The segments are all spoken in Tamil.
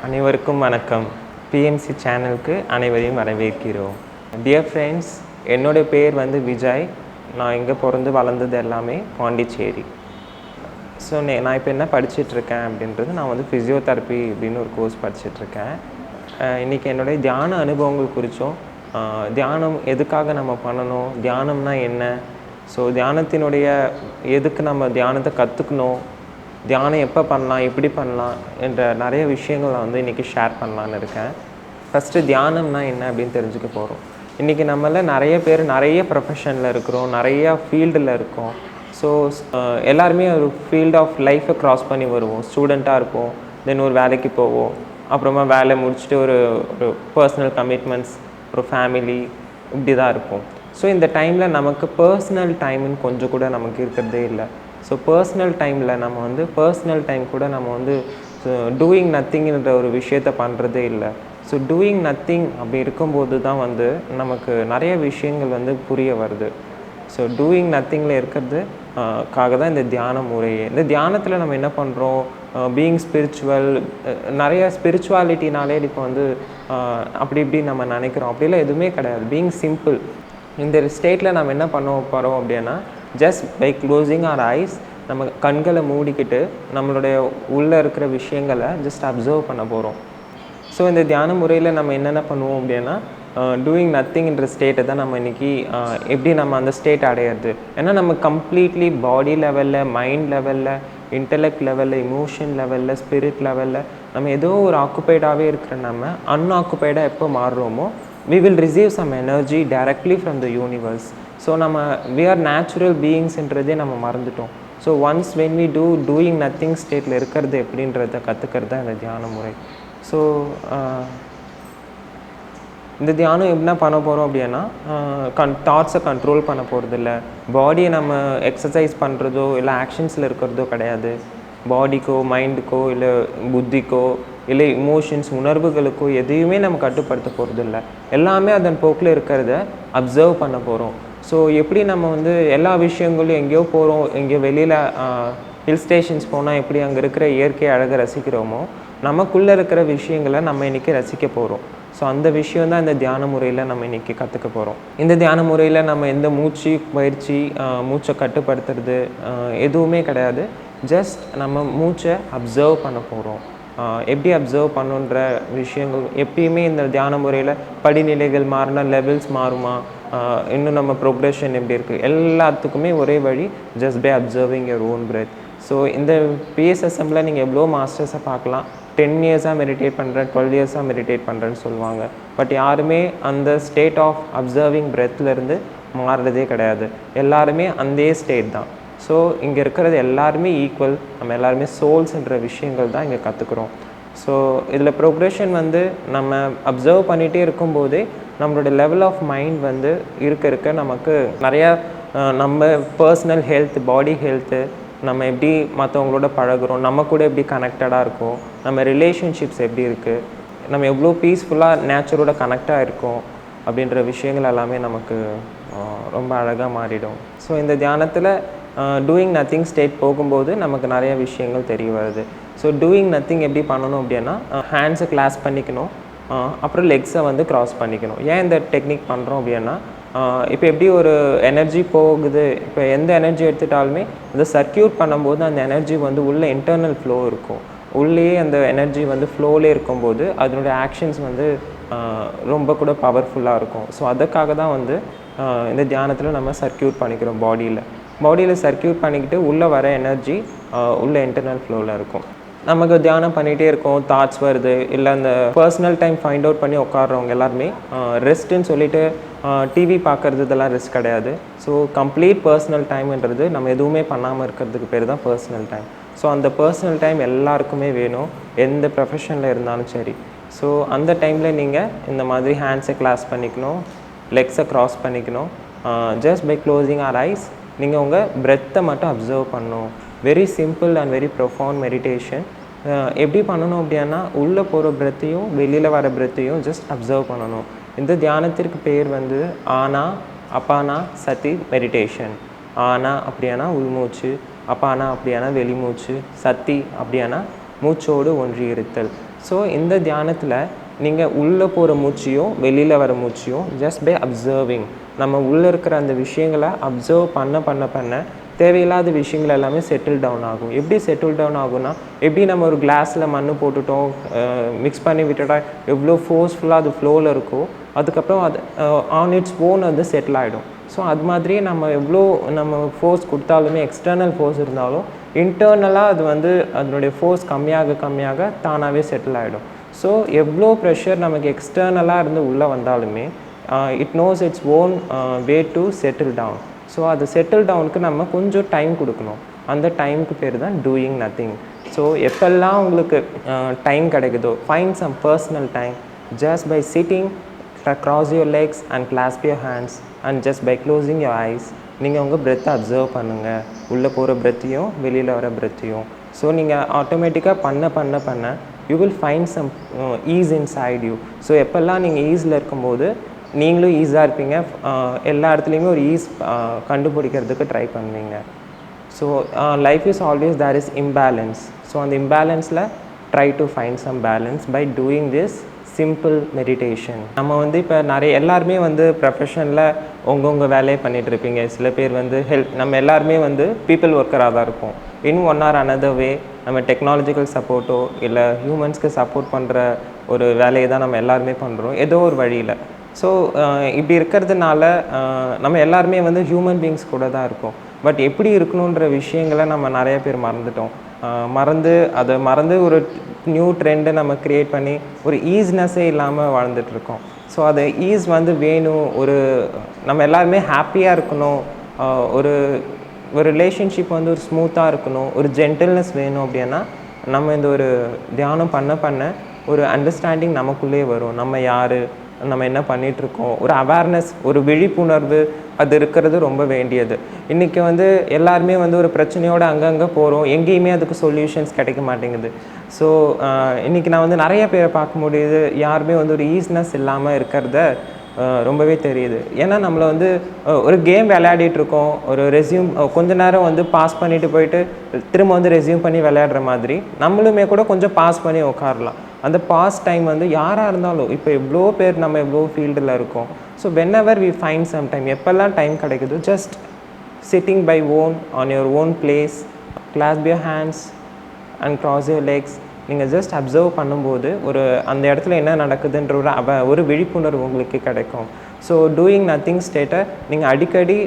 அனைவருக்கும் வணக்கம். பிஎம்சி சேனலுக்கு அனைவரையும் வரவேற்கிறோம். டியர் ஃப்ரெண்ட்ஸ், என்னோட பேர் விஜய். நான் இங்கே பிறந்து வளர்ந்தது எல்லாமே பாண்டிச்சேரி. ஸோ நான் இப்போ என்ன படிச்சுட்ருக்கேன் அப்படின்றது, நான் ஃபிசியோதெரப்பி அப்படின்னு ஒரு கோர்ஸ் படிச்சுட்ருக்கேன். இன்றைக்கி என்னுடைய தியான அனுபவங்கள் குறித்தும், தியானம் எதுக்காக நம்ம பண்ணணும், தியானம்னா என்ன, ஸோ தியானத்தினுடைய எதுக்கு நம்ம தியானத்தை கற்றுக்கணும், தியானம் எப்போ பண்ணலாம், எப்படி பண்ணலாம் என்ற நிறைய விஷயங்களை இன்றைக்கி ஷேர் பண்ணலான்னு இருக்கேன். ஃபஸ்ட்டு தியானம்னா என்ன அப்படின்னு தெரிஞ்சுக்க போகிறோம். இன்றைக்கி நம்மளில் நிறைய பேர் நிறைய ப்ரொஃபஷனில் இருக்கிறோம், நிறையா ஃபீல்டில் இருக்கோம். ஸோ எல்லாருமே ஒரு ஃபீல்ட் ஆஃப் லைஃப்பை க்ராஸ் பண்ணி வருவோம். ஸ்டூடெண்ட்டாக இருப்போம், தென் ஒரு வேலைக்கு போவோம், அப்புறமா வேலை முடிச்சுட்டு ஒரு ஒரு பர்சனல் கமிட்மெண்ட்ஸ், ஒரு ஃபேமிலி, இப்படி தான் இருப்போம். ஸோ இந்த டைமில் நமக்கு பர்சனல் டைம்னு கொஞ்சம் கூட நமக்கு இருக்கிறதே இல்லை. ஸோ பர்சனல் டைமில் நம்ம பர்சனல் டைம் கூட நம்ம டூயிங் நத்திங்ன்ற ஒரு விஷயத்தை பண்ணுறதே இல்லை. ஸோ டூயிங் நத்திங் அப்படி இருக்கும்போது தான் நமக்கு நிறைய விஷயங்கள் புரிய வருது. ஸோ டூயிங் நத்திங்கில் இருக்கிறது தான் இந்த தியான முறையே. இந்த தியானத்தில் நம்ம என்ன பண்ணுறோம், பீயிங் ஸ்பிரிச்சுவல், நிறைய ஸ்பிரிச்சுவாலிட்டினாலே இப்போ அப்படி இப்படி நம்ம நினைக்கிறோம். அப்படிலாம் எதுவுமே கிடையாது. Being simple. இந்த ஸ்டேட்டில் நம்ம என்ன பண்ண போகிறோம் அப்படின்னா, just by closing our eyes, நம்ம கண்களை மூடிக்கிட்டு நம்மளுடைய உள்ளே இருக்கிற விஷயங்களை ஜஸ்ட் அப்சர்வ் பண்ண போகிறோம். ஸோ இந்த தியான முறையில் நம்ம என்னென்ன பண்ணுவோம் அப்படின்னா, டூயிங் நத்திங்ன்ற ஸ்டேட்டை தான் நம்ம இன்றைக்கி எப்படி நம்ம அந்த ஸ்டேட் அடையிறது. ஏன்னா நம்ம கம்ப்ளீட்லி பாடி லெவலில், மைண்ட் லெவலில், இன்டெலெக்ட் லெவலில், இமோஷன் லெவலில், ஸ்பிரிட் லெவலில் நம்ம ஏதோ ஒரு ஆக்குப்பைடாகவே இருக்கிற நம்ம அன்ஆக்குப்பைடாக எப்போ மாறுறோமோ, we will receive some energy directly from the universe. So நம்ம we are natural beings-ன்றதே நம்ம மறந்துட்டோம். So once when we doing nothing ஸ்டேட்டில் இருக்கிறது எப்படின்றத கற்றுக்கிறது தான் இந்த தியான முறை. ஸோ இந்த தியானம் என்ன பண்ண போகிறோம் அப்படின்னா, தாட்ஸை கண்ட்ரோல் பண்ண போகிறதில்ல, பாடியை நம்ம எக்ஸசைஸ் பண்ணுறதோ இல்லை ஆக்ஷன்ஸில் இருக்கிறதோ கிடையாது. பாடிக்கோ, மைண்டுக்கோ, இல்லை புத்திக்கோ, இல்லை இமோஷன்ஸ், உணர்வுகளுக்கோ எதையுமே நம்ம கட்டுப்படுத்த போகிறதில்ல. எல்லாமே அதன் போக்கில் இருக்கிறத அப்சர்வ் பண்ண போகிறோம். ஸோ எப்படி நம்ம எல்லா விஷயங்களும் எங்கேயோ போகிறோம், எங்கேயோ வெளியில் ஹில் ஸ்டேஷன்ஸ் போனால் எப்படி அங்கே இருக்கிற இயற்கை அழகை ரசிக்கிறோமோ, நமக்குள்ளே இருக்கிற விஷயங்களை நம்ம இன்றைக்கி ரசிக்க போகிறோம். ஸோ அந்த விஷயம் தான் இந்த தியான முறையில் நம்ம இன்றைக்கி கற்றுக்க போகிறோம். இந்த தியான முறையில் நம்ம எந்த மூச்சு பயிற்சி, மூச்சை கட்டுப்படுத்துறது எதுவுமே கிடையாது. ஜஸ்ட் நம்ம மூச்சை அப்சர்வ் பண்ண போகிறோம். எப்படி அப்சர்வ் பண்ணுன்ற விஷயங்கள் எப்பயுமே இந்த தியான முறையில் படிநிலைகள் மாறினா லெவல்ஸ் மாறுமா, இன்னும் நம்ம ப்ரோக்ரெஷன் எப்படி இருக்குது, எல்லாத்துக்குமே ஒரே வழி, just by observing your own breath. So இந்த பிஎஸ்எஸ்எம்மில் நீங்கள் எவ்வளோ மாஸ்டர்ஸை பார்க்கலாம். 10 இயர்ஸாக மெடிடேட் பண்ணுறேன், 12 இயர்ஸாக மெடிடேட் பண்ணுறேன்னு சொல்லுவாங்க. பட் யாருமே அந்த ஸ்டேட் ஆஃப் அப்சர்விங் பிரெத்லேருந்து மாறுறதே கிடையாது. எல்லாருமே அந்த ஸ்டேட் தான். ஸோ இங்கே இருக்கிறது எல்லாருமே ஈக்குவல். நம்ம எல்லாருமே சோல்ஸ்ன்ற விஷயங்கள் தான் இங்கே கற்றுக்குறோம். ஸோ இதில் ப்ரோக்ரெஷன் நம்ம அப்சர்வ் பண்ணிகிட்டே இருக்கும்போதே நம்மளோட லெவல் ஆஃப் மைண்ட் இருக்க நமக்கு நிறையா நம்ம பர்சனல் ஹெல்த், பாடி ஹெல்த்து, நம்ம எப்படி மற்றவங்களோட பழகுறோம், நம்ம கூட எப்படி கனெக்டடாக இருக்கோம், நம்ம ரிலேஷன்ஷிப்ஸ் எப்படி இருக்குது, நம்ம எவ்வளோ பீஸ்ஃபுல்லாக நேச்சரோட கனெக்டாக இருக்கோம் அப்படின்ற விஷயங்கள் எல்லாமே நமக்கு ரொம்ப அழகாக மாறிடும். ஸோ இந்த தியானத்தில் டூயிங் நத்திங் ஸ்டேட் போகும்போது நமக்கு நிறைய விஷயங்கள் தெரிய வருது. ஸோ டூயிங் நத்திங் எப்படி பண்ணணும் அப்படின்னா, ஹேண்ட்ஸை கிளாஸ் பண்ணிக்கணும், அப்புறம் லெக்ஸை க்ராஸ் பண்ணிக்கணும். ஏன் இந்த டெக்னிக் பண்ணுறோம் அப்படின்னா, இப்போ எப்படி ஒரு எனர்ஜி போகுது, இப்போ எந்த எனர்ஜி எடுத்துட்டாலுமே அதை சர்க்கியூட் பண்ணும்போது அந்த எனர்ஜி உள்ள இன்டர்னல் ஃப்ளோ இருக்கும். உள்ளேயே அந்த எனர்ஜி ஃப்ளோலே இருக்கும்போது அதனுடைய ஆக்ஷன்ஸ் ரொம்ப கூட பவர்ஃபுல்லாக இருக்கும். ஸோ அதுக்காக தான் இந்த தியானத்தில் நம்ம சர்க்கியூட் பண்ணிக்கிறோம். பாடியில் சர்க்கியூட் பண்ணிக்கிட்டு உள்ளே வர எனர்ஜி உள்ள இன்டர்னல் ஃப்ளோவில் இருக்கும். நமக்கு தியானம் பண்ணிகிட்டே இருக்கோம், தாட்ஸ் வருது, இல்லை அந்த பர்சனல் டைம் ஃபைண்ட் அவுட் பண்ணி உட்காடுறவங்க எல்லாருமே ரெஸ்ட்டுன்னு சொல்லிவிட்டு டிவி பார்க்குறது இதெல்லாம் ரெஸ்ட் கிடையாது. ஸோ கம்ப்ளீட் பர்சனல் டைம்ன்றது நம்ம எதுவுமே பண்ணாமல் இருக்கிறதுக்கு பேர் தான் பர்சனல் டைம். ஸோ அந்த பர்சனல் டைம் எல்லாருக்குமே வேணும், எந்த ப்ரொஃபஷனில் இருந்தாலும் சரி. ஸோ அந்த டைமில் நீங்கள் இந்த மாதிரி ஹேண்ட்ஸை கிளாஸ் பண்ணிக்கணும், லெக்ஸை க்ராஸ் பண்ணிக்கணும். Just by closing our eyes நீங்கள் உங்கள் பிரெத்தை மட்டும் அப்சர்வ் பண்ணணும். Very simple and very profound meditation. எப்படி பண்ணணும் அப்படின்னா, உள்ளே போகிற பிரெத்தையும் வெளியில் வர பிரெத்தையும் ஜஸ்ட் அப்சர்வ் பண்ணணும். இந்த தியானத்திற்கு பேர் ஆனா அப்பானா சதி மெடிடேஷன். ஆனா அப்படியானா உள்மூச்சு, அப்பானா அப்படியானா வெளிமூச்சு, சத்தி அப்படியானா மூச்சோடு ஒன்றி இருத்தல். ஸோ இந்த தியானத்தில் நீங்கள் உள்ளே போகிற மூச்சையும் வெளியில் வர மூச்சையும் ஜஸ்ட் பை அப்சர்விங், நம்ம உள்ளே இருக்கிற அந்த விஷயங்களை அப்சர்வ் பண்ண தேவையில்லாத விஷயங்கள் எல்லாமே செட்டில் டவுன் ஆகும். எப்படி செட்டில் டவுன் ஆகும்னா, எப்படி நம்ம ஒரு கிளாஸில் மண் போட்டுட்டோம், மிக்ஸ் பண்ணி விட்டுட்டா எவ்வளோ ஃபோர்ஸ்ஃபுல்லாக அது ஃப்ளோவில் இருக்கோ, அதுக்கப்புறம் அது ஆன் இட்ஸ் ஓன் வந்து செட்டில் ஆகிடும். ஸோ அது மாதிரி நம்ம எவ்வளோ நம்ம ஃபோர்ஸ் கொடுத்தாலுமே, எக்ஸ்டர்னல் ஃபோர்ஸ் இருந்தாலும் இன்டர்னலாக அது வந்து அதனுடைய ஃபோர்ஸ் கம்மியாக தானாகவே செட்டில் ஆகிடும். ஸோ எவ்வளோ ப்ரெஷர் நமக்கு எக்ஸ்டர்னலாக இருந்து உள்ளே வந்தாலுமே it knows its own way to settle down. So அது செட்டில் டவுனுக்கு நம்ம கொஞ்சம் டைம் கொடுக்கணும். அந்த டைமுக்கு பேர் தான் டூயிங் நத்திங். ஸோ எப்பெல்லாம் உங்களுக்கு டைம் கிடைக்குதோ, find some personal time just by sitting, cross your legs and clasp your hands, and just by closing your eyes நீங்கள் உங்கள் பிரெத்தை அப்சர்வ் பண்ணுங்கள், உள்ளே போகிற பிரெத்தையும் வெளியில் வர பிரெத்தையும். ஸோ நீங்கள் ஆட்டோமேட்டிக்காக பண்ண you will find some ease inside you. So எப்போல்லாம் நீங்கள் ஈஸில் இருக்கும்போது நீங்களும் ஈஸாக இருப்பீங்க, எல்லா இடத்துலையுமே ஒரு ஈஸ் கண்டுபிடிக்கிறதுக்கு ட்ரை பண்ணுவீங்க. So life is always there is imbalance. So அந்த இம்பேலன்ஸில் try to find some balance by doing this simple meditation. நம்ம வந்து இப்போ எல்லாருமே வந்து ப்ரொஃபஷனில் உங்கள் வேலையை பண்ணிகிட்ருப்பீங்க. சில பேர் வந்து நம்ம எல்லாருமே வந்து பீப்புள் ஒர்க்கராக தான் இருப்போம். In one or another way நம்ம டெக்னாலஜிக்கல் சப்போர்ட்டோ இல்லை ஹியூமன்ஸ்க்கு சப்போர்ட் பண்ணுற ஒரு வேலையை தான் நம்ம எல்லாருமே பண்ணுறோம் ஏதோ ஒரு வழியில். ஸோ இப்படி இருக்கிறதுனால நம்ம எல்லாருமே வந்து ஹியூமன் பீயிங்ஸ் கூட தான் இருக்கோம். பட் எப்படி இருக்கணுன்ற விஷயங்களை நம்ம நிறைய பேர் மறந்துட்டோம். மறந்து ஒரு நியூ ட்ரெண்டை நம்ம க்ரியேட் பண்ணி ஒரு ஈஸினஸ்ஸே இல்லாமல் வாழ்ந்துட்டுருக்கோம். ஸோ அது ஈஸ் வந்து வேணும், நம்ம எல்லாருமே ஹாப்பியாக இருக்கணும், ஒரு ரிலேஷன்ஷிப் வந்து ஒரு ஸ்மூத்தாக இருக்கணும், ஒரு ஜென்டில்னஸ் வேணும். அப்படின்னா நம்ம இந்த ஒரு தியானம் பண்ண ஒரு அண்டர்ஸ்டாண்டிங் நமக்குள்ளே வரும். நம்ம யார், நம்ம என்ன பண்ணிகிட்ருக்கோம், ஒரு அவேர்னஸ், ஒரு விழிப்புணர்வு அது இருக்கிறது ரொம்ப வேண்டியது. இன்றைக்கி வந்து எல்லாருமே வந்து ஒரு பிரச்சனையோடு அங்கங்கே போகிறோம், எங்கேயுமே அதுக்கு சொல்யூஷன்ஸ் கிடைக்க மாட்டேங்குது. ஸோ இன்றைக்கி நான் வந்து நிறைய பேரை பார்க்க முடியுது, யாருமே வந்து ஒரு ஈஸினஸ் இல்லாமல் இருக்கிறத ரொம்பவே தெரியுது. ஏன்னா நம்மளை வந்து ஒரு கேம் விளையாடிட்டுருக்கோம், ஒரு ரெஸ்யூம் கொஞ்ச நேரம் வந்து பாஸ் பண்ணிவிட்டு போயிட்டு திரும்ப வந்து ரெஸ்யூம் பண்ணி விளையாடுற மாதிரி நம்மளுமே கூட கொஞ்சம் பாஸ் பண்ணி உட்காரலாம். அந்த பாஸ் டைம் வந்து யாராக இருந்தாலும், இப்போ எவ்வளோ பேர் நம்ம எவ்வளோ ஃபீல்டில் இருக்கோம். So whenever we find some time, எப்போல்லாம் டைம் கிடைக்குதோ just sitting by own on your own place, clasp your hands and cross your legs. நீங்கள் ஜஸ்ட் அப்சர்வ் பண்ணும்போது அந்த இடத்துல என்ன நடக்குதுன்ற ஒரு விழிப்புணர்வு உங்களுக்கு கிடைக்கும். ஸோ டூயிங் நத்திங் ஸ்டேட்டை நீங்கள் அடிக்கடி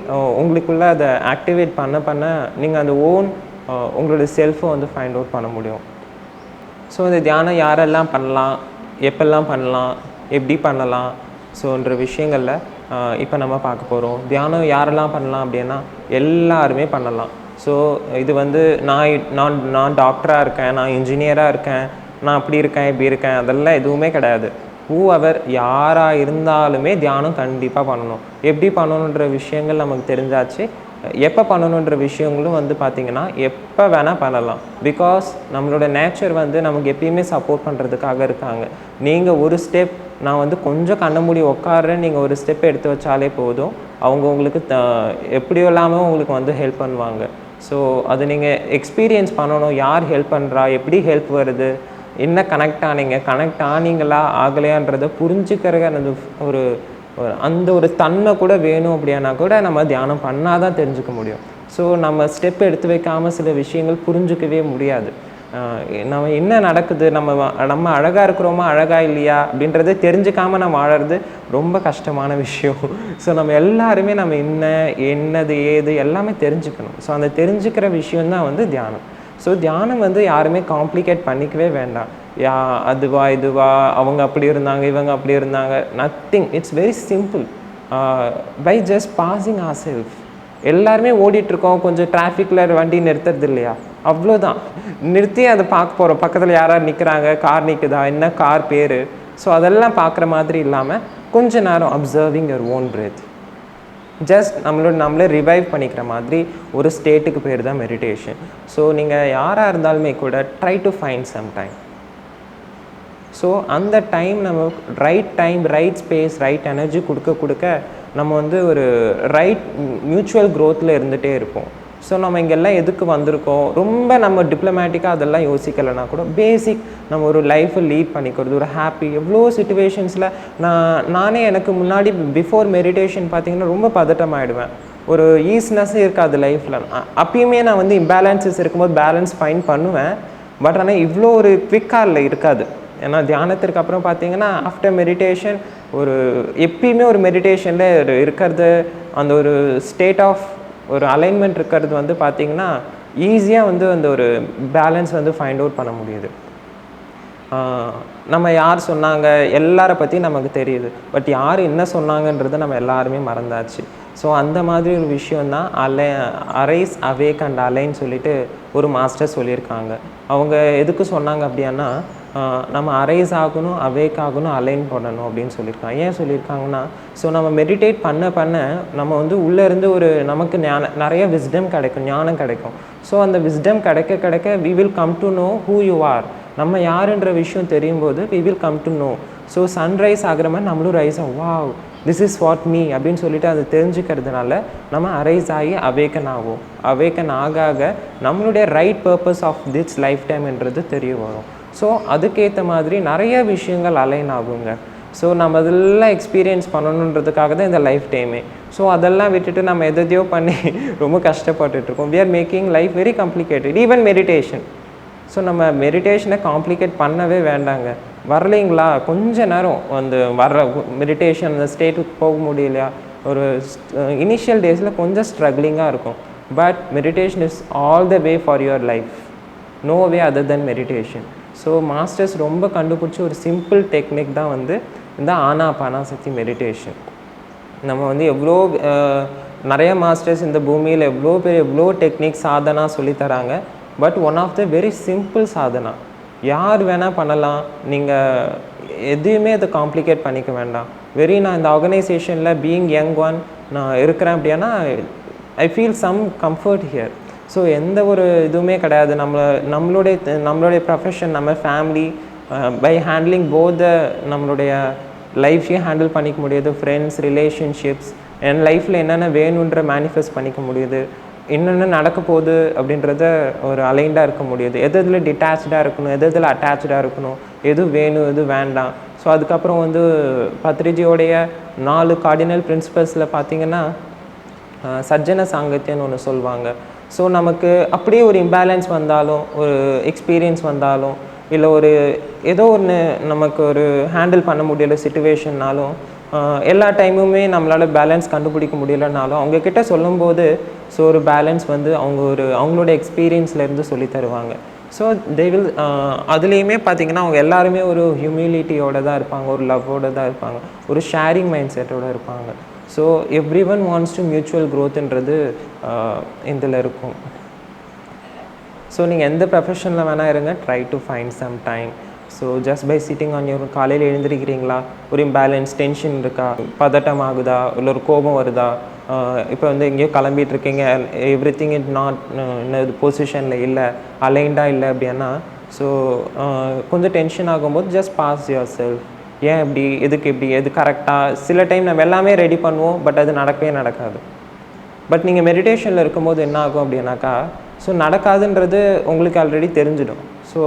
உங்களுக்குள்ளே அதை ஆக்டிவேட் பண்ண நீங்கள் அந்த உங்களோட செல்ஃபை வந்து ஃபைண்ட் அவுட் பண்ண முடியும். ஸோ இந்த தியானம் யாரெல்லாம் பண்ணலாம், எப்பெல்லாம் பண்ணலாம், எப்படி பண்ணலாம், ஸோன்ற விஷயங்களில் இப்போ நம்ம பார்க்க போகிறோம். தியானம் யாரெல்லாம் பண்ணலாம் அப்படின்னா எல்லாருமே பண்ணலாம். ஸோ இது வந்து நான் டாக்டராக இருக்கேன், நான் இன்ஜினியராக இருக்கேன், நான் அப்படி இருக்கேன் இப்படி இருக்கேன், அதெல்லாம் எதுவுமே கிடையாது. யாராக இருந்தாலுமே தியானம் கண்டிப்பாக பண்ணணும். எப்படி பண்ணணுன்ற விஷயங்கள் நமக்கு தெரிஞ்சாச்சு. எப்போ பண்ணணுன்ற விஷயங்களும் வந்து பார்த்திங்கன்னா எப்போ வேணால் பண்ணலாம். பிகாஸ் நம்மளோட நேச்சர் வந்து நமக்கு எப்பயுமே சப்போர்ட் பண்ணுறதுக்காக இருக்காங்க. நீங்கள் ஒரு ஸ்டெப், நான் வந்து கொஞ்சம் கண்ண மூடி உட்காடுறேன், நீங்கள் ஒரு ஸ்டெப் எடுத்து வச்சாலே போதும், அவங்க உங்களுக்கு எப்படியோ இல்லாமல் உங்களுக்கு வந்து ஹெல்ப் பண்ணுவாங்க. ஸோ அது நீங்கள் எக்ஸ்பீரியன்ஸ் பண்ணணும். யார் ஹெல்ப் பண்ணுறா, எப்படி ஹெல்ப் வருது, என்ன கனெக்ட் ஆனீங்களா ஆகலையான்றதை புரிஞ்சுக்கிற அந்த ஒரு தன்மை கூட வேணும். அப்படின்னா கூட நம்ம தியானம் பண்ணால் தான் தெரிஞ்சுக்க முடியும். ஸோ நம்ம ஸ்டெப் எடுத்து வைக்காமல் சில விஷயங்கள் புரிஞ்சிக்கவே முடியாது. நம்ம என்ன நடக்குது, நம்ம அழகாக இருக்கிறோமா அழகாக இல்லையா அப்படின்றத தெரிஞ்சுக்காமல் நம்ம வாழறது ரொம்ப கஷ்டமான விஷயம். ஸோ நம்ம எல்லாருமே நம்ம என்னது ஏது எல்லாமே தெரிஞ்சுக்கணும். ஸோ அந்த தெரிஞ்சுக்கிற விஷயந்தான் வந்து தியானம். ஸோ தியானம் வந்து யாருமே காம்ப்ளிகேட் பண்ணிக்கவே வேண்டாம். இதுவா அவங்க அப்படி இருந்தாங்க, இவங்க அப்படி இருந்தாங்க, nothing. It's very simple. By just passing our self. எல்லாருமே ஓடிட்டுருக்கோம், கொஞ்சம் டிராஃபிக்கில் வண்டி நிறுத்துறது இல்லையா, அவ்வளோதான். நிறுத்தி அதை பார்க்க போகிறோம், பக்கத்தில் யாராவது நிற்கிறாங்க, கார் நிற்குதா, என்ன கார் பேர், ஸோ அதெல்லாம் பார்க்குற மாதிரி இல்லாமல் கொஞ்ச நேரம் observing your own breath, just நம்மளே ரிவைவ் பண்ணிக்கிற மாதிரி ஒரு ஸ்டேட்டுக்கு பேர் தான் மெடிடேஷன். ஸோ நீங்கள் யாராக இருந்தாலுமே கூட try to find some time. So அந்த டைம் நம்ம ரைட் ஸ்பேஸ், ரைட் எனர்ஜி கொடுக்க நம்ம வந்து ஒரு மியூச்சுவல் க்ரோத்தில் இருந்துகிட்டே இருப்போம். ஸோ நம்ம இங்கெல்லாம் எதுக்கு வந்திருக்கோம், ரொம்ப நம்ம டிப்ளமேட்டிக்காக அதெல்லாம் யோசிக்கலைன்னா கூட பேசிக் நம்ம ஒரு லைஃப்பை லீட் பண்ணிக்கிறது, ஒரு ஹாப்பி. எவ்வளோ சிச்சுவேஷன்ஸில் நானே எனக்கு முன்னாடி பிஃபோர் மெடிடேஷன் பார்த்திங்கன்னா ரொம்ப பதட்டமாகிடுவேன், ஒரு ஈஸினஸ்ஸே இருக்காது லைஃப்பில். அப்பயுமே நான் வந்து இம்பேலன்சஸ் இருக்கும்போது பேலன்ஸ் ஃபைன் பண்ணுவேன், பட் ஆனால் இவ்வளோ ஒரு குவிக்காக இருக்காது. ஏன்னா தியானத்திற்கு அப்புறம் பார்த்திங்கன்னா ஆஃப்டர் மெடிடேஷன் ஒரு எப்பயுமே ஒரு மெடிடேஷனில் இருக்கிறது, அந்த ஒரு ஸ்டேட் ஆஃப் ஒரு அலைன்மெண்ட் இருக்கிறது வந்து பார்த்திங்கன்னா ஈஸியாக வந்து அந்த ஒரு பேலன்ஸ் வந்து ஃபைண்ட் அவுட் பண்ண முடியுது. நம்ம யார் சொன்னாங்க எல்லாரை பற்றி நமக்கு தெரியுது, பட் யார் என்ன சொன்னாங்கன்றதை நம்ம எல்லாருமே மறந்தாச்சு. ஸோ அந்த மாதிரி ஒரு விஷயந்தான் அரைஸ் அவேக் அண்ட் அலைன்னு சொல்லிட்டு ஒரு மாஸ்டர் சொல்லியிருக்காங்க. அவங்க எதுக்கு சொன்னாங்க அப்படின்னா, நம்ம அரைஸ் ஆகணும், அவேக் ஆகணும், அலைன் பண்ணணும் அப்படின்னு சொல்லியிருக்காங்க. ஏன் சொல்லியிருக்காங்கன்னா, ஸோ நம்ம மெடிடேட் பண்ண பண்ண நம்ம வந்து உள்ளேருந்து ஒரு நமக்கு நிறைய விஸ்டம் கிடைக்கும், ஞானம் கிடைக்கும். ஸோ அந்த விஸ்டம் கிடைக்க கிடைக்க we will come to know who you are. நம்ம யாருன்ற விஷயம் தெரியும் போது we will come to know. So sunrise ஆகிற மாதிரி நம்மளும் ரைஸ் ஆகும், wow this is what me அப்படின்னு சொல்லிட்டு அதை தெரிஞ்சுக்கிறதுனால நம்ம அரைஸ் ஆகி அவேக்கன் ஆகும். அவேக்கன் ஆக ஆக நம்மளுடைய right purpose of this life டைம்ன்றது தெரிய வரும். ஸோ அதுக்கேற்ற மாதிரி நிறைய விஷயங்கள் அலைன் ஆகுங்க. ஸோ நம்ம அதெல்லாம் எக்ஸ்பீரியன்ஸ் பண்ணணுன்றதுக்காக தான் இந்த லைஃப் டைமே. ஸோ அதெல்லாம் விட்டுட்டு நம்ம எதையோ பண்ணி ரொம்ப கஷ்டப்பட்டுட்ருக்கோம். We are making life very complicated. Even meditation. So நம்ம மெடிடேஷனை காம்ப்ளிகேட் பண்ணவே வேண்டாங்க. வரலைங்களா கொஞ்ச நேரம் அந்த வர்ற மெடிடேஷன் அந்த ஸ்டேட்டுக்கு போக முடியலையா, ஒரு இனிஷியல் டேஸில் கொஞ்சம் ஸ்ட்ரகிளிங்காக இருக்கும். But meditation is all the way for your life. No way other than meditation. So masters ரொம்ப கண்டுபிடிச்ச ஒரு சிம்பிள் டெக்னிக் தான் வந்து இந்த ஆனாபானசக்தி மெடிடேஷன். நம்ம வந்து எவ்வளோ நிறைய மாஸ்டர்ஸ் இந்த பூமியில் எவ்வளோ பேர் எவ்வளோ டெக்னிக் சாதனா சொல்லித்தராங்க. But one of the very simple sadhana, யார் வேணால் பண்ணலாம். நீங்கள் எதுவுமே அதை காம்ப்ளிகேட் பண்ணிக்க வேண்டாம். நான் இந்த ஆர்கனைசேஷனில் பீயிங் யங் ஒன் நான் இருக்கிறேன் அப்படின்னா I feel some comfort here. So எந்த ஒரு இதுவுமே கிடையாது. நம்மளுடைய ப்ரொஃபஷன், நம்ம ஃபேமிலி, பை ஹேண்ட்லிங் போத் நம்மளுடைய லைஃப்பையும் ஹேண்டில் பண்ணிக்க முடியுது, ஃப்ரெண்ட்ஸ், ரிலேஷன்ஷிப்ஸ், என் லைஃப்பில் என்னென்ன வேணுன்ற மேனிஃபெஸ்ட் பண்ணிக்க முடியுது, என்னென்ன நடக்க போகுது அப்படின்றத ஒரு அலைண்டாக இருக்க முடியுது, எதில் டிட்டாச்சாக இருக்கணும், எதில் அட்டாச்சாக இருக்கணும், எது வேணும் எது வேண்டாம். ஸோ அதுக்கப்புறம் வந்து பத்ரிஜியோடைய 4 கார்டினல் பிரின்சிபல்ஸில் பார்த்திங்கன்னா சஜ்ஜன சாங்கத்தியன்னு ஒன்று சொல்லுவாங்க. ஸோ நமக்கு அப்படியே ஒரு இம்பேலன்ஸ் வந்தாலும், ஒரு எக்ஸ்பீரியன்ஸ் வந்தாலும், இல்லை ஒரு ஏதோ ஒன்று நமக்கு ஒரு ஹேண்டில் பண்ண முடியல சிச்சுவேஷன்னாலும், எல்லா டைமுமே நம்மளால் பேலன்ஸ் கண்டுபிடிக்க முடியலனாலும் அவங்கக்கிட்ட சொல்லும்போது ஸோ ஒரு பேலன்ஸ் வந்து அவங்களோட எக்ஸ்பீரியன்ஸ்லேருந்து சொல்லி தருவாங்க. ஸோ தே வில் அதுலேயுமே பார்த்திங்கன்னா அவங்க எல்லாருமே ஒரு ஹியூமிலிட்டியோடு தான் இருப்பாங்க, ஒரு லவ்வோடு தான் இருப்பாங்க, ஒரு ஷேரிங் மைண்ட் செட்டோடு இருப்பாங்க. So every one wants to mutual க்ரோத்துன்றது இதில் இருக்கும். ஸோ நீங்கள் எந்த ப்ரொஃபஷனில் வேணால் இருங்க, try to find some time. So just by sitting on your, காலையில் எழுந்திருக்கிறீங்களா, ஒரு இம்பேலன்ஸ் டென்ஷன் இருக்கா, பதட்டம் ஆகுதா, இல்லை ஒரு கோபம் வருதா, இப்போ வந்து எங்கேயோ கிளம்பிட்டு இருக்கீங்க, எவ்ரி திங் இட் நாட் இன்னொரு பொசிஷனில் இல்லை, அலைண்டாக இல்லை அப்படின்னா, ஸோ கொஞ்சம் டென்ஷன் ஆகும்போது ஜஸ்ட் பாஸ் யுவர் செல்ஃப். ஏன் இப்படி, எதுக்கு இப்படி, எது கரெக்டாக. சில டைம் நம்ம எல்லாமே ரெடி பண்ணுவோம், பட் அது நடக்கவே நடக்காது. பட் நீங்கள் மெடிடேஷனில் இருக்கும்போது என்ன ஆகும் அப்படின்னாக்கா, ஸோ நடக்காதுன்றது உங்களுக்கு ஆல்ரெடி தெரிஞ்சிடும். ஸோ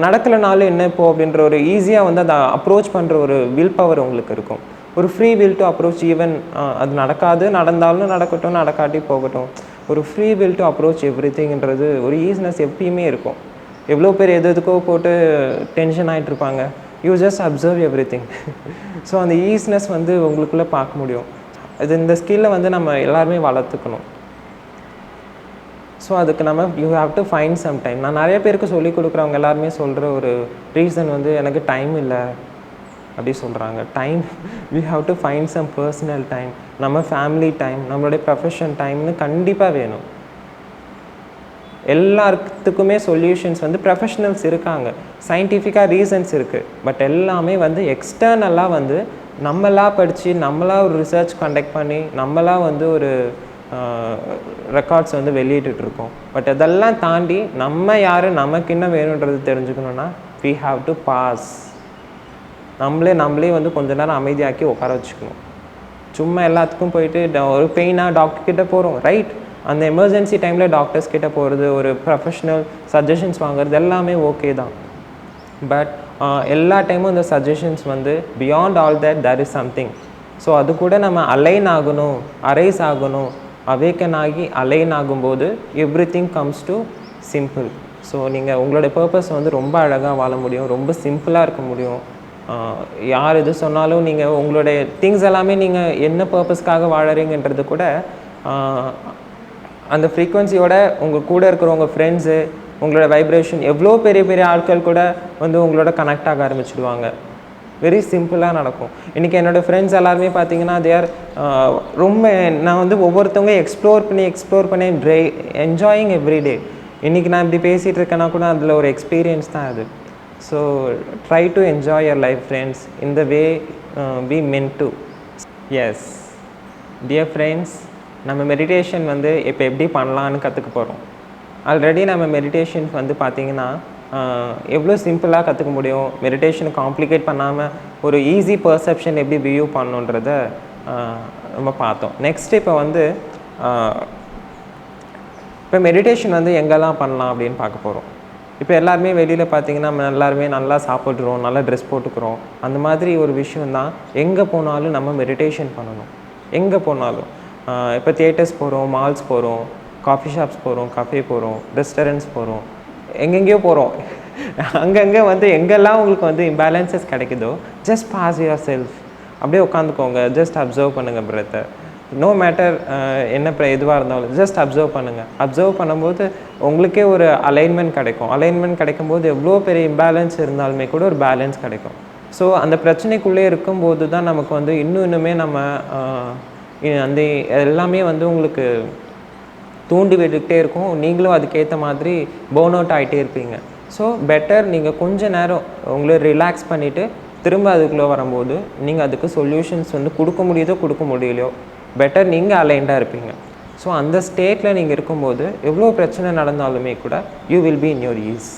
நடக்கலைனாலும் என்ன இப்போ அப்படின்ற ஒரு ஈஸியாக வந்து அதை அப்ரோச் பண்ணுற ஒரு வில் பவர் உங்களுக்கு இருக்கும், ஒரு free will to approach. Even அது நடக்காது, நடந்தாலும் நடக்கட்டும், நடக்காட்டி போகட்டும், ஒரு free will to approach every திங்ன்றது ஒரு ஈஸினஸ் எப்பயுமே இருக்கும். எவ்வளோ பேர் எதுக்கோ போட்டு டென்ஷன் ஆகிட்ருப்பாங்க, you just observe every thing. So அந்த ஈஸினஸ் வந்து உங்களுக்குள்ளே பார்க்க முடியும். இந்த ஸ்கில்லை வந்து நம்ம எல்லாருமே வளர்த்துக்கணும். ஸோ அதுக்கு நம்ம you have to find some time. நான் நிறைய பேருக்கு சொல்லிக் கொடுக்குறவங்க எல்லாருமே சொல்கிற ஒரு ரீசன் வந்து எனக்கு டைம் இல்லை அப்படி சொல்கிறாங்க. Time, we have to find some personal time. நம்ம ஃபேமிலி டைம், நம்மளுடைய ப்ரொஃபஷன் டைம்னு கண்டிப்பாக வேணும். எல்லாத்துக்குமே சொல்யூஷன்ஸ் வந்து ப்ரொஃபஷ்னல்ஸ் இருக்காங்க, சயின்டிஃபிக்காக ரீசன்ஸ் இருக்குது. பட் எல்லாமே வந்து எக்ஸ்டர்னலாக வந்து நம்மளாக படித்து, நம்மளாக ஒரு ரிசர்ச் கண்டக்ட் பண்ணி, நம்மளாக வந்து ஒரு ரெக்கார்ட்ஸ் வந்து வெளியிட்டுருக்கோம். பட் அதெல்லாம் தாண்டி நம்ம யார், நமக்கு என்ன வேணுன்றது தெரிஞ்சுக்கணுன்னா வி ஹாவ் டு பாஸ். நம்மளே வந்து கொஞ்ச நேரம் அமைதியாக்கி உட்கார வச்சுக்கணும். சும்மா எல்லாத்துக்கும் போயிட்டு ஒரு பெயினாக டாக்டர்கிட்ட போகிறோம், ரைட், அந்த எமர்ஜென்சி டைமில் டாக்டர்ஸ் கிட்ட போகிறது, ஒரு ப்ரொஃபஷ்னல் சஜஷன்ஸ் வாங்குறது எல்லாமே ஓகே தான். பட் எல்லா டைமும் இந்த சஜஷன்ஸ் வந்து beyond all that there is something. So அது கூட நம்ம அலைன் ஆகணும், அரைஸ் ஆகணும். அவேக்கன் ஆகி அலைன் ஆகும்போது every thing comes to simple. So நீங்கள் உங்களோட பர்பஸ் வந்து ரொம்ப அழகாக வாழ முடியும், ரொம்ப சிம்பிளாக இருக்க முடியும். யார் எது சொன்னாலும் நீங்கள் உங்களுடைய திங்ஸ் எல்லாமே நீங்கள் என்ன பர்பஸ்க்காக வாழறீங்கன்றது கூட அந்த ஃப்ரீக்வன்சியோட உங்கள் கூட இருக்கிற உங்கள் ஃப்ரெண்ட்ஸு, உங்களோட வைப்ரேஷன், எவ்வளோ பெரிய பெரிய ஆட்கள் கூட வந்து உங்களோட கனெக்ட் ஆக ஆரம்பிச்சிடுவாங்க. வெரி சிம்பிளாக நடக்கும். இன்றைக்கி என்னோடய ஃப்ரெண்ட்ஸ் எல்லாருமே பார்த்தீங்கன்னா தேர் ரொம்ப நான் வந்து ஒவ்வொருத்தவங்க எக்ஸ்ப்ளோர் பண்ணி என்ஜாயிங் எவ்ரிடே. இன்றைக்கி நான் இப்படி பேசிகிட்டு இருக்கேன்னா கூட அதில் ஒரு எக்ஸ்பீரியன்ஸ் தான் அது. So try to enjoy your life friends in the way we meant to. Yes dear friends, நம்ம மெடிடேஷன் வந்து இப்போ எப்படி பண்ணலான்னு கற்றுக்க போகிறோம். ஆல்ரெடி நம்ம மெடிடேஷன் வந்து பார்த்திங்கன்னா எவ்வளோ சிம்பிளாக கற்றுக்க முடியும், மெடிடேஷனை காம்ப்ளிகேட் பண்ணாமல் ஒரு ஈஸி பர்செப்ஷன் எப்படி வியூ பண்ணணுன்றத நம்ம பார்த்தோம். நெக்ஸ்ட் இப்போ வந்து இப்போ மெடிடேஷன் வந்து எங்கெல்லாம் பண்ணலாம் அப்படின்னு பார்க்க போகிறோம். இப்போ எல்லாருமே வெளியில் பார்த்திங்கன்னா நம்ம எல்லாருமே நல்லா சாப்பிட்றோம், நல்லா ட்ரெஸ் போட்டுக்கிறோம். அந்த மாதிரி ஒரு விஷயந்தான் எங்கே போனாலும் நம்ம மெடிடேஷன் பண்ணணும். எங்கே போனாலும் இப்போ தியேட்டர்ஸ் போகிறோம், மால்ஸ் போகிறோம், காஃபி ஷாப்ஸ் போகிறோம், கஃபே போகிறோம், ரெஸ்டாரண்ட்ஸ் போகிறோம், எங்கெங்கேயோ போகிறோம். அங்கங்கே வந்து எங்கெல்லாம் உங்களுக்கு வந்து இம்பேலன்சஸ் கிடைக்குதோ ஜஸ்ட் பாஸ் யுவர் செல்ஃப், அப்படியே உட்காந்துக்கோங்க. ஜஸ்ட் அப்சர்வ் பண்ணுங்கள் பிரெத்தை. நோ மேட்டர் என்ன எதுவாக இருந்தாலும் ஜஸ்ட் அப்சர்வ் பண்ணுங்கள். அப்சர்வ் பண்ணும்போது உங்களுக்கே ஒரு அலைன்மெண்ட் கிடைக்கும். அலைன்மெண்ட் கிடைக்கும்போது எவ்வளோ பெரிய இம்பேலன்ஸ் இருந்தாலுமே கூட ஒரு பேலன்ஸ் கிடைக்கும். ஸோ அந்த பிரச்சனைக்குள்ளே இருக்கும்போது தான் நமக்கு வந்து இன்னுமே நம்ம அந்த எல்லாமே வந்து உங்களுக்கு தூண்டி விட்டுக்கிட்டே இருக்கும். நீங்களும் அதுக்கேற்ற மாதிரி பர்ன் அவுட் ஆகிட்டே இருப்பீங்க. ஸோ பெட்டர் நீங்கள் கொஞ்ச நேரம் உங்களை ரிலாக்ஸ் பண்ணிவிட்டு திரும்ப அதுக்குள்ளே வரும்போது நீங்கள் அதுக்கு சொல்யூஷன்ஸ் வந்து கொடுக்க முடியுதோ கொடுக்க முடியலையோ பெட்டர் நீங்கள் அலைண்டாக இருப்பீங்க. ஸோ அந்த ஸ்டேட்டில் நீங்கள் இருக்கும்போது எவ்வளோ பிரச்சனை நடந்தாலுமே கூட you will be in your ease.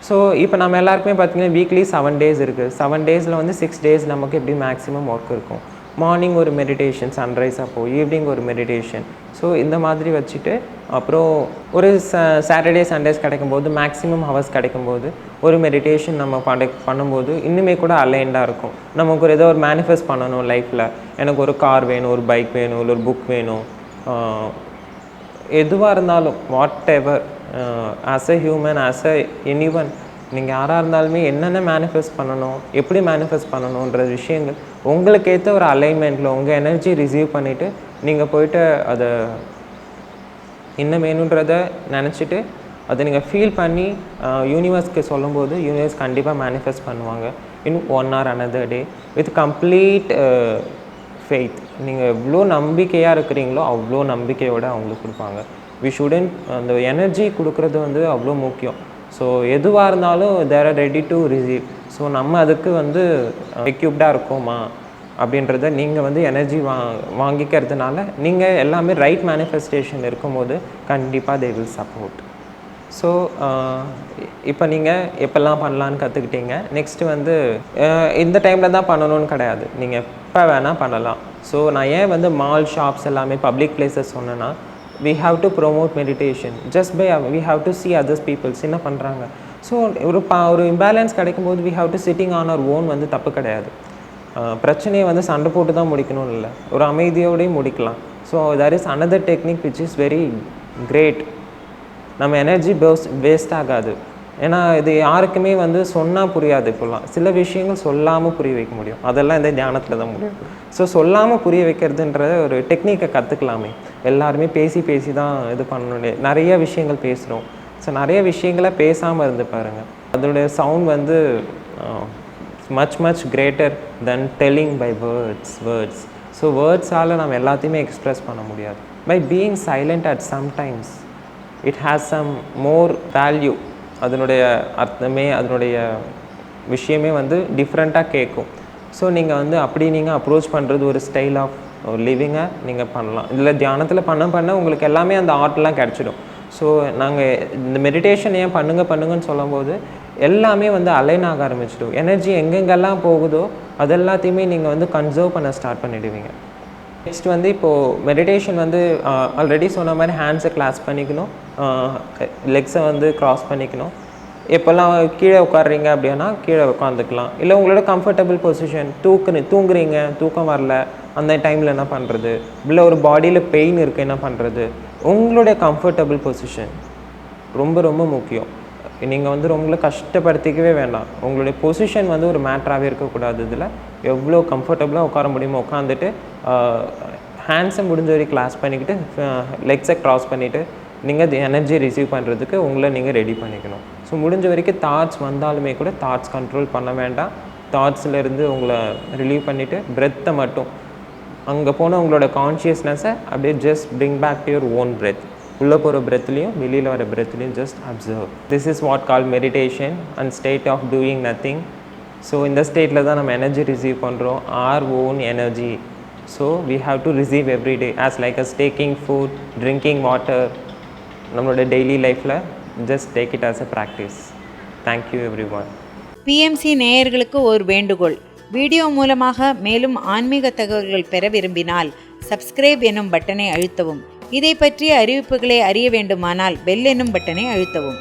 So இப்போ நம்ம எல்லாருக்குமே பார்த்திங்கன்னா வீக்லி 7 days இருக்குது. 7 daysல வந்து 6 days நமக்கு எப்படி மேக்ஸிமம் ஒர்க் இருக்கும். மார்னிங் ஒரு மெடிடேஷன், சன்ரைஸ் அப்போது, ஈவினிங் ஒரு மெடிடேஷன். ஸோ இந்த மாதிரி வச்சுட்டு அப்புறம் ஒரு சாட்டர்டே சண்டேஸ் கிடைக்கும்போது மேக்ஸிமம் ஹவர்ஸ் கிடைக்கும்போது ஒரு மெடிடேஷன் நம்ம பண்ணும்போது இன்னுமே கூட அலைண்டாக இருக்கும். நமக்கு ஒரு ஏதோ ஒரு மேனிஃபெஸ்ட் பண்ணணும் லைஃப்பில். எனக்கு ஒரு கார் வேணும், ஒரு பைக் வேணும், இல்லை ஒரு புக் வேணும், எதுவாக இருந்தாலும் what ever as a human, as a anyone, நீங்கள் யாராக இருந்தாலுமே என்னென்ன மேனிஃபெஸ்ட் பண்ணணும், எப்படி மேனிஃபெஸ்ட் பண்ணணுன்ற விஷயங்கள் உங்களுக்கு ஏற்ற ஒரு அலைன்மெண்ட்டில் உங்கள் எனர்ஜி ரிசீவ் பண்ணிவிட்டு நீங்கள் போய்ட்டு அதை இன்னும் வேணுன்றதை நினச்சிட்டு அதை நீங்கள் ஃபீல் பண்ணி யூனிவர்ஸ்க்கு சொல்லும்போது யூனிவர்ஸ் கண்டிப்பாக மேனிஃபெஸ்ட் பண்ணுவாங்க இன் 1 or another day with complete faith. நீங்கள் எவ்வளோ நம்பிக்கையாக இருக்கிறீங்களோ அவ்வளோ நம்பிக்கையோடு அவங்களுக்கு கொடுப்பாங்க. வி ஷுடன்ட் அந்த எனர்ஜி கொடுக்குறது வந்து அவ்வளோ முக்கியம். ஸோ எதுவாக இருந்தாலும் there are ready to receive. So நம்ம அதுக்கு வந்து எக்யூப்டாக இருக்கோமா அப்படின்றத நீங்கள் வந்து எனர்ஜி வாங்கிக்கிறதுனால நீங்கள் எல்லாமே ரைட் மேனிஃபெஸ்டேஷன் இருக்கும்போது கண்டிப்பாக தே வில் சப்போர்ட். ஸோ இப்போ நீங்கள் எப்போல்லாம் பண்ணலான்னு கற்றுக்கிட்டீங்க. நெக்ஸ்ட்டு வந்து இந்த டைமில் தான் பண்ணணும்னு கிடையாது, நீங்கள் எப்போ வேணால் பண்ணலாம். ஸோ நான் ஏன் வந்து மால், ஷாப்ஸ் எல்லாமே பப்ளிக் பிளேசஸ் சொன்னேன்னா, we have to promote meditation just by we have to see others people's என்ன பண்ணுறாங்க. ஸோ ஒரு இம்பேலன்ஸ் கிடைக்கும்போது we have to sitting on our own வந்து தப்பு கிடையாது. பிரச்சனையை வந்து சண்டை போட்டு தான் முடிக்கணும்னு இல்லை, ஒரு அமைதியோடையும் முடிக்கலாம். So there is another technique which is very great. நம்ம எனர்ஜி வேஸ்ட் ஆகாது. ஏன்னா இது யாருக்குமே வந்து சொன்னால் புரியாது. இப்போலாம் சில விஷயங்கள் சொல்லாமல் புரிய வைக்க முடியும், அதெல்லாம் இந்த தியானத்தில் தான் முடியும். ஸோ சொல்லாமல் புரிய வைக்கிறதுன்ற ஒரு டெக்னிக்கை கற்றுக்கலாமே. எல்லாருமே பேசி தான் இது பண்ணணும். நிறைய விஷயங்கள் பேசுகிறோம். ஸோ நிறைய விஷயங்களை பேசாமல் இருந்து பாருங்கள், அதோடைய சவுண்ட் வந்து much greater than telling by words. So வேர்ட்ஸால் நம்ம எல்லாத்தையுமே எக்ஸ்ப்ரெஸ் பண்ண முடியாது. By being silent at sometimes it has some more value. அதனுடைய அர்த்தமே, அதனுடைய விஷயமே வந்து டிஃப்ரெண்ட்டாக கேட்கும். ஸோ நீங்கள் வந்து அப்படி நீங்கள் அப்ரோச் பண்ணுறது ஒரு ஸ்டைல் ஆஃப் லிவிங்கை நீங்கள் பண்ணலாம். இதில் தியானத்தில் பண்ண உங்களுக்கு எல்லாமே அந்த ஆர்ட்லாம் கிடச்சிடும். ஸோ நாங்கள் இந்த மெடிடேஷன் ஏன் பண்ணுங்கன்னு சொல்லும்போது எல்லாமே வந்து அலைன் ஆக ஆரம்பிச்சிடும். எனர்ஜி எங்கெங்கெல்லாம் போகுதோ அதெல்லாத்தையுமே நீங்கள் வந்து கன்சர்வ் பண்ண ஸ்டார்ட் பண்ணிவிடுவீங்க. நெக்ஸ்ட் வந்து இப்போது மெடிடேஷன் வந்து ஆல்ரெடி சொன்ன மாதிரி ஹேண்ட்ஸை கிளாஸ் பண்ணிக்கணும், லெக்ஸை வந்து க்ராஸ் பண்ணிக்கணும். எப்போல்லாம் கீழே உட்காடுறீங்க அப்படின்னா கீழே உட்காந்துக்கலாம். இல்லை உங்களோட கம்ஃபர்டபுள் பொசிஷன், தூங்குறீங்க, தூக்கம் வரல, அந்த டைமில் என்ன பண்ணுறது, இல்லை ஒரு பாடியில் பெயின் இருக்குது என்ன பண்ணுறது. உங்களுடைய கம்ஃபர்டபுள் பொசிஷன் ரொம்ப ரொம்ப முக்கியம். நீங்கள் வந்து ரொம்ப கஷ்டப்படுத்திக்கவே வேண்டாம். உங்களுடைய பொசிஷன் வந்து ஒரு மேட்ராகவே இருக்கக்கூடாது. இதில் எவ்வளோ கம்ஃபர்டபுளாக உட்கார முடியுமோ உட்காந்துட்டு ஹேண்ட்ஸை முடிஞ்ச வரைக்கும் கிளாஸ் பண்ணிக்கிட்டு லெக்ஸை க்ராஸ் பண்ணிவிட்டு நீங்கள் எனர்ஜி ரிசீவ் பண்ணுறதுக்கு உங்களை நீங்கள் ரெடி பண்ணிக்கணும். ஸோ முடிஞ்ச வரைக்கும் தாட்ஸ் வந்தாலுமே கூட தாட்ஸ் கண்ட்ரோல் பண்ண வேண்டாம். தாட்ஸ்லேருந்து உங்களை ரிலீவ் பண்ணிவிட்டு பிரெத்தை மட்டும் அங்கே போன உங்களோட கான்ஷியஸ்னஸை அப்படியே just bring back to your own breath. உள்ளே போகிற பிரெத்லேயும் வெளியில் வர பிரெத்லேயும் just observe. This is what call meditation and state of doing nothing. So இந்த ஸ்டேட்டில் தான் நம்ம எனர்ஜி ரிசீவ் பண்ணுறோம், our own energy. So we have to receive every day as like as taking food, drinking water. நம்மளோட டெய்லி லைஃப்பில் just take it as a practice. Thank you every one. BMC நேயர்களுக்கு ஒரு வேண்டுகோள். வீடியோ மூலமாக மேலும் ஆன்மீக தகவல்கள் பெற விரும்பினால் சப்ஸ்கிரைப் எனும் பட்டனை அழுத்தவும். இதை பற்றிய அறிவிப்புகளை அறிய வேண்டுமானால் பெல் எனும் பட்டனை அழுத்தவும்.